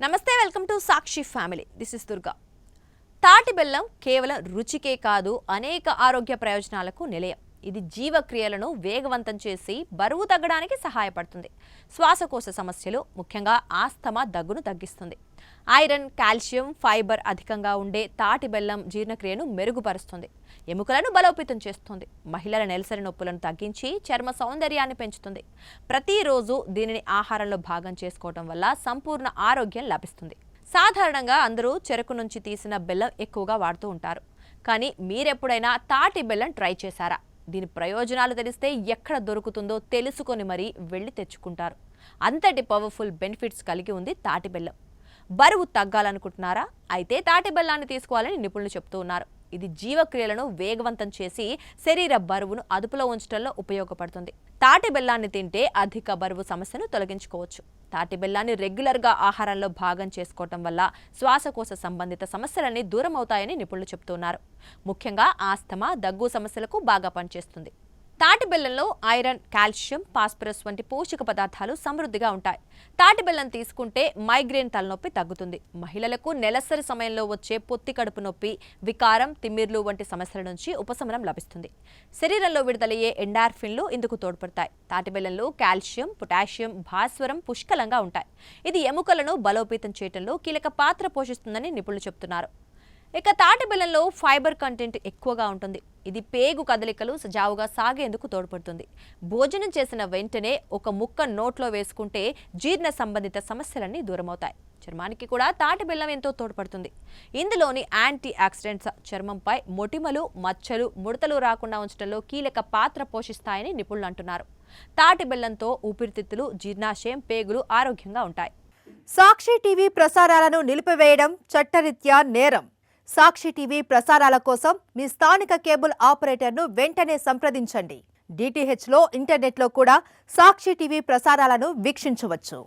నమస్తే welcome to Sakshi family this is Durga తాటి బెల్లం కేవలం రుచికే కాదు అనేక ఆరోగ్య ప్రయోజనాలకు నిలయం ఇది జీవక్రియలను వేగవంతం చేసి బరువు తగ్గడానికి సహాయపడుతుంది శ్వాసకోశ సమస్యలు ముఖ్యంగా ఆస్తమా దగ్గును తగ్గిస్తుంది ఐరన్ కాల్షియం ఫైబర్ అధికంగా ఉండే తాటి బెల్లం జీర్ణక్రియను మెరుగుపరుస్తుంది ఎముకలను బలోపేతం చేస్తుంది మహిళల నెలసరి నొప్పులను తగ్గించి చర్మ సౌందర్యాన్ని పెంచుతుంది ప్రతిరోజు దీనిని ఆహారంలో భాగం చేసుకోవడం వల్ల సంపూర్ణ ఆరోగ్యం లభిస్తుంది సాధారణంగా అందరూ చెరకు నుంచి తీసిన బెల్లం ఎక్కువగా వాడుతూ ఉంటారు కానీ మీరెప్పుడైనా తాటి బెల్లం ట్రై చేశారా దీని ప్రయోజనాలు తెలిస్తే ఎక్కడ దొరుకుతుందో తెలుసుకొని మరీ వెళ్ళి తెచ్చుకుంటారు అంతటి పవర్ఫుల్ బెనిఫిట్స్ కలిగి ఉంది తాటి బెల్లం బరువు తగ్గాలనుకుంటున్నారా అయితే తాటి బెల్లాన్ని తీసుకోవాలని నిపుణులు చెప్తూ ఉన్నారు ఇది జీవక్రియలను వేగవంతం చేసి శరీర బరువును అదుపులో ఉంచడంలో ఉపయోగపడుతుంది తాటి బెల్లాన్ని తింటే అధిక బరువు సమస్యను తొలగించుకోవచ్చు తాటి బెల్లాన్ని రెగ్యులర్గా ఆహారంలో భాగం చేసుకోవటం వల్ల శ్వాసకోశ సంబంధిత సమస్యలన్నీ దూరం అవుతాయని నిపుణులు చెప్తున్నారు ముఖ్యంగా ఆస్తమా దగ్గు సమస్యలకు బాగా పనిచేస్తుంది తాటి బెల్లంలో ఐరన్ కాల్షియం ఫాస్ఫరస్ వంటి పోషక పదార్థాలు సమృద్ధిగా ఉంటాయి తాటి బెల్లం తీసుకుంటే మైగ్రేన్ తలనొప్పి తగ్గుతుంది మహిళలకు నెలసరి సమయంలో వచ్చే పొత్తి కడుపు నొప్పి వికారం తిమ్మిర్లు వంటి సమస్యల నుంచి ఉపశమనం లభిస్తుంది శరీరంలో విడుదలయ్యే ఎండార్ఫిన్లు ఇందుకు తోడ్పడతాయి తాటి బెల్లంలో కాల్షియం పొటాషియం భాస్వరం పుష్కలంగా ఉంటాయి ఇది ఎముకలను బలోపేతం చేయడంలో కీలక పాత్ర పోషిస్తుందని నిపుణులు చెబుతున్నారు ఇక తాటి బెల్లంలో ఫైబర్ కంటెంట్ ఎక్కువగా ఉంటుంది ఇది పేగు కదలికలు సజావుగా సాగేందుకు తోడ్పడుతుంది భోజనం చేసిన వెంటనే ఒక ముక్క నోట్లో వేసుకుంటే జీర్ణ సంబంధిత సమస్యలన్నీ దూరమవుతాయి చర్మానికి కూడా తాటి బెల్లం ఎంతో తోడ్పడుతుంది ఇందులోని యాంటీ ఆక్సిడెంట్స్ చర్మంపై మొటిమలు మచ్చలు ముడతలు రాకుండా ఉంచడంలో కీలక పాత్ర పోషిస్తాయని నిపుణులు అంటున్నారు తాటి బెల్లంతో ఊపిరితిత్తులు జీర్ణాశయం పేగులు ఆరోగ్యంగా ఉంటాయి సాక్షి టీవీ ప్రసారాలను నిలిపివేయడం చట్టరీత్యా నేరం సాక్షి టీవీ ప్రసారాల కోసం మీ స్థానిక కేబుల్ ఆపరేటర్ను వెంటనే సంప్రదించండి. DTHలో ఇంటర్నెట్లో కూడా సాక్షి టీవీ ప్రసారాలను వీక్షించవచ్చు.